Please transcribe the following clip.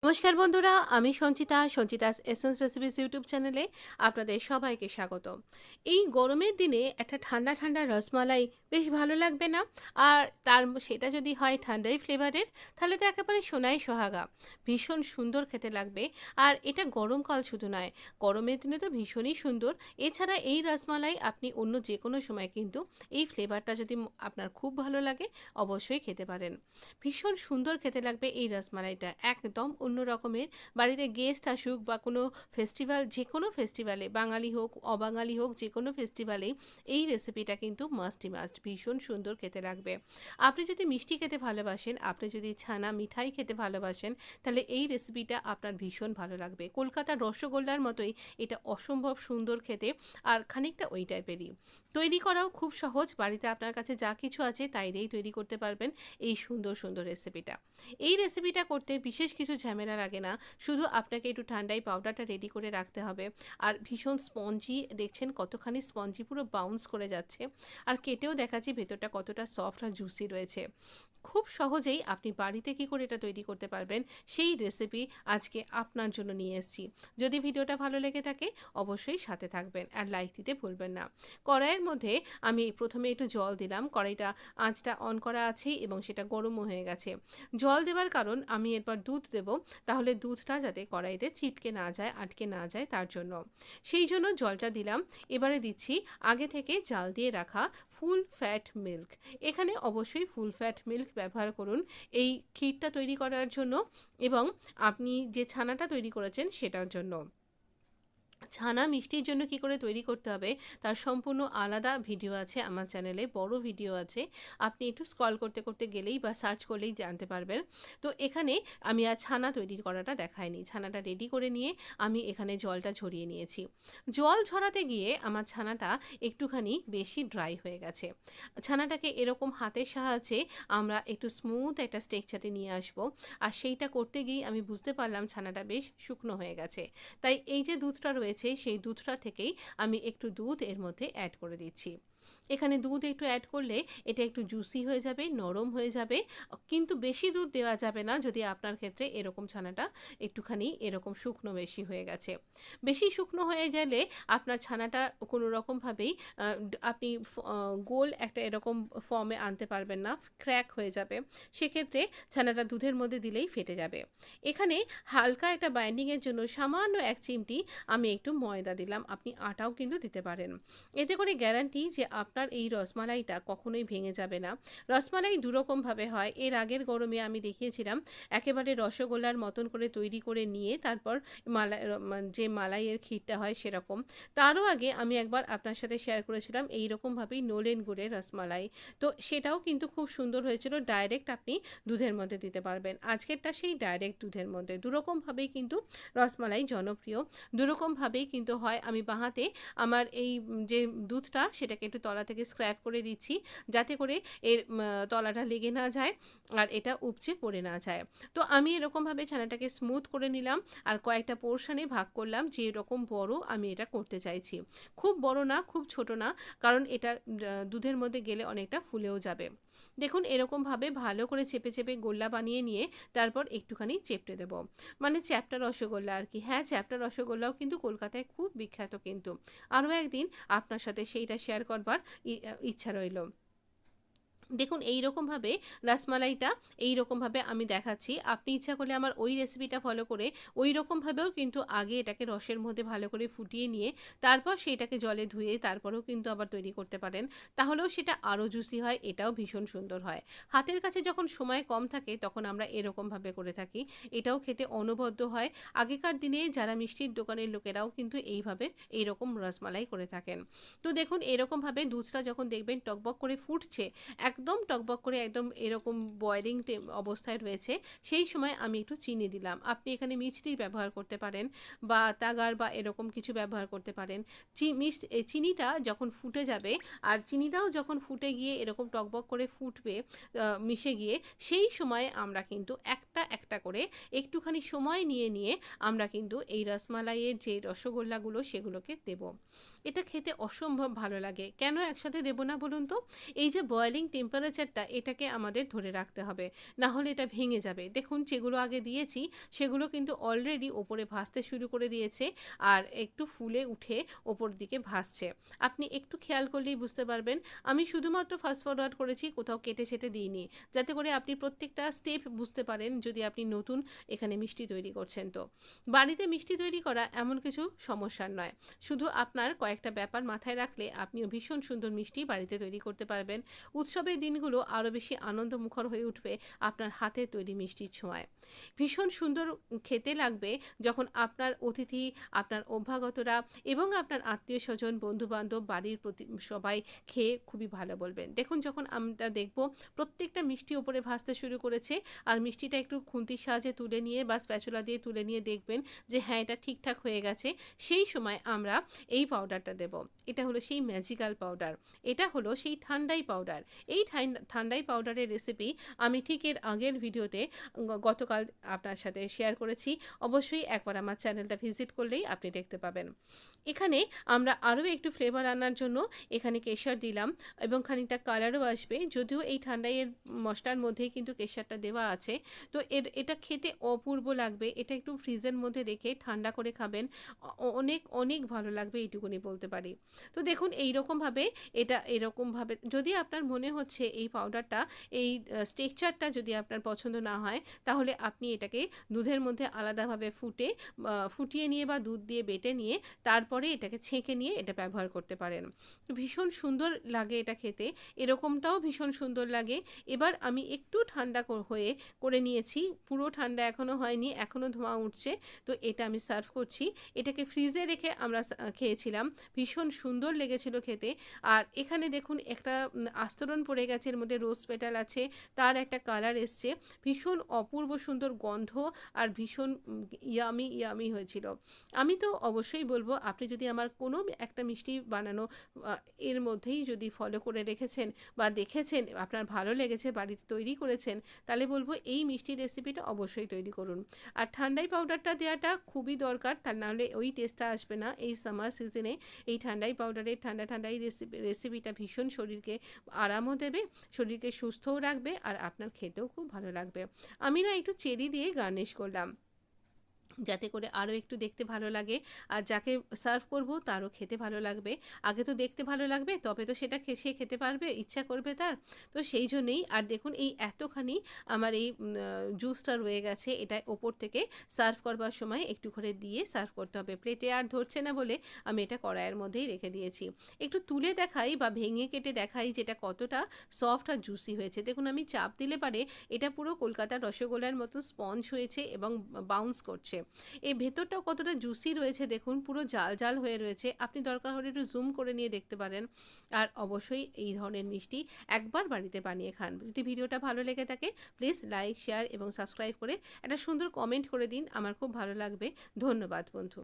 নমস্কার বন্ধুরা, আমি সঞ্চিতাস এসেন্স রেসিপিস ইউটিউব চ্যানেলে আপনাদের সবাইকে স্বাগত। এই গরমের দিনে একটা ঠান্ডা ঠান্ডা রসমালাই বেশ ভালো লাগবে না? আর সেটা যদি হয় ঠান্ডাই ফ্লেভারের, তাহলে তো একেবারে সোনাই সোহাগা। ভীষণ সুন্দর খেতে লাগবে। আর এটা গরমকাল শুধু নয়, গরমের দিনে তো ভীষণই সুন্দর। এছাড়া এই রসমালাই আপনি অন্য যে কোনো সময় কিন্তু এই ফ্লেভারটা যদি আপনার খুব ভালো লাগে, অবশ্যই খেতে পারেন। ভীষণ সুন্দর খেতে লাগবে এই রসমালাইটা, একদম অন্য রকমের। বাড়িতে গেস্ট আসুক বা কোনো ফেস্টিভ্যাল, যে কোনো ফেস্টিভ্যালে, বাঙালি হোক অবাঙালি হোক, যে কোনো ফেস্টিভ্যালেই এই রেসিপিটা কিন্তু মাস্টই মাস্ট। ভীষণ সুন্দর খেতে লাগবে। আপনি যদি মিষ্টি খেতে ভালোবাসেন, আপনি যদি ছানা মিঠাই খেতে ভালোবাসেন, তাহলে এই রেসিপিটা আপনার ভীষণ ভালো লাগবে। কলকাতার রসগোল্লার মতোই এটা অসম্ভব সুন্দর খেতে, আর খানিকটা ওই টাইপেরই। তৈরি করাও খুব সহজ। বাড়িতে আপনার কাছে যা কিছু আছে তাই দিয়েই তৈরি করতে পারবেন এই সুন্দর সুন্দর রেসিপিটা। এই রেসিপিটা করতে বিশেষ কিছু ঝামেলা লাগে না, শুধু আপনাকে একটু ঠান্ডায় পাউডারটা রেডি করে রাখতে হবে। আর ভীষণ স্পঞ্জি, দেখছেন কতখানি স্পঞ্জি, পুরো বাউন্স করে যাচ্ছে। আর কেটেও দেখাচ্ছি ভেতরটা কতটা সফট আর জুসি রয়েছে। খুব সহজেই আপনি বাড়িতে কী করে এটা তৈরি করতে পারবেন সেই রেসিপি আজকে আপনার জন্য নিয়ে এসেছি। যদি ভিডিওটা ভালো লেগে থাকে অবশ্যই সাথে থাকবেন আর লাইক দিতে ভুলবেন না। কড়াইয়ের মধ্যে আমি প্রথমে একটু জল দিলাম। কড়াইটা আঁচটা অন করা আছেই এবং সেটা গরমও হয়ে গেছে। জল দেওয়ার কারণ, আমি এরপর দুধ দেব, তাহলে দুধটা যাতে কড়াইতে ছিটকে না যায়, আটকে না যায়, তার জন্য। সেই জন্য জলটা দিলাম। এবারে দিচ্ছি আগে থেকে জাল দিয়ে রাখা ফুল ফ্যাট মিল্ক। এখানে অবশ্যই ফুল ফ্যাট মিল্ক ব্যবহার করুন এই ক্ষীরটা তৈরি করার জন্য, এবং আপনি যে ছানাটা তৈরি করেছেন সেটার জন্য। ছানা মিষ্টির জন্য কি করে তৈরি করতে হবে তার সম্পূর্ণ আলাদা ভিডিও আছে আমার চ্যানেলে, বড় ভিডিও আছে। আপনি একটু স্ক্রল করতে করতে গেলেই বা সার্চ করলেই জানতে পারবেন। তো এখানে আমি আর ছানা তৈরি করাটা দেখাইনি। ছানাটা রেডি করে নিয়ে আমি এখানে জলটা ঝরিয়ে নিয়েছি। জল ঝরাতে গিয়ে আমার ছানাটা একটুখানি বেশি ড্রাই হয়ে গেছে। ছানাটাকে এরকম হাতের সাহায্যে আমরা একটু স্মুথ একটা টেক্সচারে নিয়ে আসব। আর সেইটা করতে গিয়ে আমি বুঝতে পারলাম ছানাটা বেশ শুকনো হয়ে গেছে। তাই এই যে দুধটা রয়েছে সেই দুধটা থেকেই আমি একটু দুধ এর মধ্যে অ্যাড করে দিচ্ছি। এখানে দুধ একটু অ্যাড করলে এটা একটু জুসি হয়ে যাবে, নরম হয়ে যাবে। কিন্তু বেশি দুধ দেওয়া যাবে না যদি আপনার ক্ষেত্রে এরকম ছানাটা একটুখানি এরকম শুকনো বেশি হয়ে গেছে। বেশি শুকনো হয়ে গেলে আপনার ছানাটা কোনো রকমভাবেই আপনি গোল একটা এরকম ফর্মে আনতে পারবেন না, ক্র্যাক হয়ে যাবে। সেক্ষেত্রে ছানাটা দুধের মধ্যে দিলেই ফেটে যাবে। এখানে হালকা একটা বাইন্ডিংয়ের জন্য সামান্য 1 চিমটি আমি একটু ময়দা দিলাম। আপনি আটাও কিন্তু দিতে পারেন। এতে করে গ্যারান্টি যে আপনার এই রসমালাইটা কখনোই ভেঙে যাবে না। রসমালাই দুরকমভাবে হয়। এর আগের গরমে আমি দেখিয়েছিলাম একেবারে রসগোল্লার মতন করে তৈরি করে নিয়ে তারপর যে মালাইয়ের ক্ষীরটা হয় সেরকম। তারও আগে আমি একবার আপনার সাথে শেয়ার করেছিলাম এই রকমভাবেই নলেন গুড়ের রসমালাই। তো সেটাও কিন্তু খুব সুন্দর হয়েছিল। ডাইরেক্ট আপনি দুধের মধ্যে দিতে পারবেন। আজকেরটা সেই ডাইরেক্ট দুধের মধ্যে। দুরকমভাবেই কিন্তু রসমালাই জনপ্রিয়। দুরকমভাবেই কিন্তু হয়। আমি বাঁহাতে আমার এই যে দুধটা সেটাকে একটু তলা থেকে স্ক্র্যাপ করে দিচ্ছি, যাতে করে এর তলাটা লেগে না যায় আর এটা উপচে পড়ে না যায়। তো আমি এরকমভাবে ছানাটাকে স্মুথ করে নিলাম আর কয়েকটা পোর্শনে ভাগ করলাম, যে এরকম বড় আমি এটা করতে চাইছি। খুব বড় না, খুব ছোট না, কারণ এটা দুধের মধ্যে গেলে অনেকটা ফুলেও যাবে। দেখুন এরকমভাবে ভালো করে চেপে চেপে গোল্লা বানিয়ে নিয়ে তারপর একটুখানি চেপটে দেবো, মানে চ্যাপ্টা রসগোল্লা আর কি। হ্যাঁ, চ্যাপ্টা রসগোল্লাও কিন্তু কলকাতায় খুব বিখ্যাত। কিন্তু আরও একদিন আপনার সাথে সেইটা শেয়ার করবার ইচ্ছা রইল। দেখুন এই রকমভাবে রসমালাইটা এই রকমভাবে আমি দেখাচ্ছি। আপনি ইচ্ছা করলে আমার ওই রেসিপিটা ফলো করে ওই রকমভাবেও কিন্তু আগে এটাকে রসের মধ্যে ভালো করে ফুটিয়ে নিয়ে তারপর সেটাকে জলে ধুয়ে তারপরেও কিন্তু আবার তৈরি করতে পারেন। তাহলেও সেটা আরও জুসি হয়, এটাও ভীষণ সুন্দর হয়। হাতের কাছে যখন সময় কম থাকে তখন আমরা এরকমভাবে করে থাকি। এটাও খেতে অনবদ্য হয়। আগেকার দিনে যারা মিষ্টির দোকানের লোকেরাও কিন্তু এইভাবে এইরকম রসমালাই করে থাকেন। তো দেখুন এরকমভাবে দুধটা যখন দেখবেন টকবক করে ফুটছে, একদম টকবক করে একদম এরকম বয়েলিং অবস্থায় রয়েছে, সেই সময় আমি একটু চিনি দিলাম। আপনি এখানে মিষ্টি ব্যবহার করতে পারেন বা তাগার বা এরকম কিছু ব্যবহার করতে পারেন। চিনিটা যখন ফুটে যাবে আর চিনিটাও যখন ফুটে গিয়ে এরকম টকবক করে ফুটবে মিশে গিয়ে, সেই সময় আমরা কিন্তু একটা একটা করে একটুখানি সময় নিয়ে নিয়ে আমরা কিন্তু এই রসমালাইয়ের যে রসগোল্লাগুলো সেগুলোকে দেব। এটা খেতে অসম্ভব ভালো লাগে। কেন একসাথে দেব না বলুন তো? এই যে বয়েলিং টেম্পারেচারটা এটাকে আমাদের ধরে রাখতে হবে, না হলে এটা ভেঙে যাবে। দেখুন যেগুলো আগে দিয়েছি সেগুলো কিন্তু অলরেডি ওপরে ভাসতে শুরু করে দিয়েছে আর একটু ফুলে উঠে ওপর দিকে ভাসছে। আপনি একটু খেয়াল করলেই বুঝতে পারবেন। আমি শুধুমাত্র ফাস্ট ফরওয়ার্ড করেছি, কোথাও কেটে ছেটে দিইনি, যাতে করে আপনি প্রত্যেকটা স্টেপ বুঝতে পারেন যদি আপনি নতুন এখানে মিষ্টি তৈরি করছেন। তো বাড়িতে মিষ্টি তৈরি করা এমন কিছু সমস্যার নয়, শুধু আপনার কয়েকটা ব্যাপার মাথায় রাখলে আপনিও ভীষণ সুন্দর মিষ্টি বাড়িতে তৈরি করতে পারবেন। উৎসবের দিনগুলো আরও বেশি আনন্দমুখর হয়ে উঠবে আপনার হাতে তৈরি মিষ্টির ছোঁয়ায়। ভীষণ সুন্দর খেতে লাগবে যখন আপনার অতিথি, আপনার অভ্যাগতরা এবং আপনার আত্মীয় স্বজন, বন্ধুবান্ধব, বাড়ির প্রতি সবাই খেয়ে খুবই ভালো বলবেন। দেখুন যখন আমরা দেখব প্রত্যেকটা মিষ্টি ওপরে ভাসতে শুরু করেছে আর মিষ্টিটা একটু খুন্তির সাহায্যে তুলে নিয়ে বা স্প্যাচুলা দিয়ে তুলে নিয়ে দেখবেন যে হ্যাঁ এটা ঠিকঠাক হয়ে গেছে, সেই সময় আমরা এই পাউডারটা দেব। এটা হলো সেই ম্যাজিক্যাল পাউডার, এটা হলো সেই ঠান্ডাই পাউডার। এই ঠান্ডাই পাউডারের রেসিপি আমি ঠিক এর আগের ভিডিওতে গতকাল আপনার সাথে শেয়ার করেছি। অবশ্যই একবার আমার চ্যানেলটা ভিজিট করলেই আপনি দেখতে পাবেন। এখানে আমরা আরও একটু ফ্লেভার আনার জন্য এখানে কেশর দিলাম এবং খানিকটা কালারও আসবে, যদিও এই ঠান্ডাইয়ের মশলার মধ্যেই কিন্তু কেশরটা দেওয়া আছে। তো এটা খেতে অপূর্ব লাগবে। এটা একটু ফ্রিজের মধ্যে রেখে ঠান্ডা করে খাবেন, অনেক অনেক ভালো লাগবে, এইটুকুনি বলতে পারি। তো দেখুন এইরকমভাবে, এটা এরকমভাবে যদি আপনার মনে হচ্ছে এই পাউডারটা, এই স্ট্রেকচারটা যদি আপনার পছন্দ না হয়, তাহলে আপনি এটাকে দুধের মধ্যে আলাদাভাবে ফুটিয়ে নিয়ে বা দুধ দিয়ে বেটে নিয়ে তারপরে এটাকে ছেঁকে নিয়ে এটা ব্যবহার করতে পারেন। ভীষণ সুন্দর লাগে এটা খেতে, এরকমটাও ভীষণ সুন্দর লাগে। এবার আমি একটু ঠান্ডা হয়ে করে নিয়েছি, পুরো ঠান্ডা এখনও হয়নি, এখনও ধোঁয়া উঠছে। তো এটা আমি সার্ভ করছি। এটাকে ফ্রিজে রেখে আমরা খেয়েছিলাম, ভীষণ সুন্দর লেগেছিল খেতে। আর এখানে দেখুন একটা আস্তরণ পড়ে গেছে, এর মধ্যে রোজ পেটাল আছে, তার একটা কালার এসছে, ভীষণ অপূর্ব সুন্দর গন্ধ আর ভীষণ ইয়ামি ইয়ামি হয়েছিল। আমি তো অবশ্যই বলবো আপনি যদি আমার কোনো একটা মিষ্টি বানানো এর মধ্যেই যদি ফলো করে রেখেছেন বা দেখেছেন আপনার ভালো লেগেছে, বাড়িতে তৈরি করেছেন, তাহলে বলবো এই মিষ্টি রেসিপিটা অবশ্যই তৈরি করুন। আর ঠান্ডাই পাউডারটা দেওয়াটা খুবই দরকার, তা নাহলে ওই টেস্টটা আসবে না। এই সামার সিজনে এই ঠান্ডাই পাউডারের ঠান্ডাই রেসিপিটা ভীষণ শরীরকে আরামও দেবে, শরীরকে সুস্থও রাখবে আর আপনার খেতেও খুব ভালো লাগবে। আমি না একটু চেরি দিয়ে গার্নিশ করলাম, যাতে করে আরও একটু দেখতে ভালো লাগে আর যাকে সার্ভ করব তারও খেতে ভালো লাগবে। আগে তো দেখতে ভালো লাগবে, তবে তো সেটা সে খেতে পারবে, ইচ্ছা করবে তার। তো সেই জন্যেই। আর দেখুন এই এতখানি আমার এই জুসটা রয়ে গেছে, এটা ওপর থেকে সার্ভ করবার সময় একটু করে দিয়ে সার্ভ করতে হবে। প্লেটে আর ধরছে না বলে আমি এটা কড়াইয়ের মধ্যেই রেখে দিয়েছি। একটু তুলে দেখাই বা ভেঙে কেটে দেখাই যেটা কতটা সফট আর জুসি হয়েছে। দেখুন আমি চাপ দিলে পারে এটা পুরো কলকাতার রসগোল্লার মতো স্পঞ্জ হয়েছে এবং বাউন্স করছে। এই ভেতরটাও কতটা জুসি রয়েছে দেখুন, পুরো জাল জাল হয়ে রয়েছে। আপনি দরকার হলে একটু জুম করে নিয়ে দেখতে পারেন। আর অবশ্যই এই ধরনের মিষ্টি একবার বাড়িতে বানিয়ে খান। যদি ভিডিওটা ভালো লেগে থাকে প্লিজ লাইক, শেয়ার এবং সাবস্ক্রাইব করে একটা সুন্দর কমেন্ট করে দিন, আমার খুব ভালো লাগবে। ধন্যবাদ বন্ধু।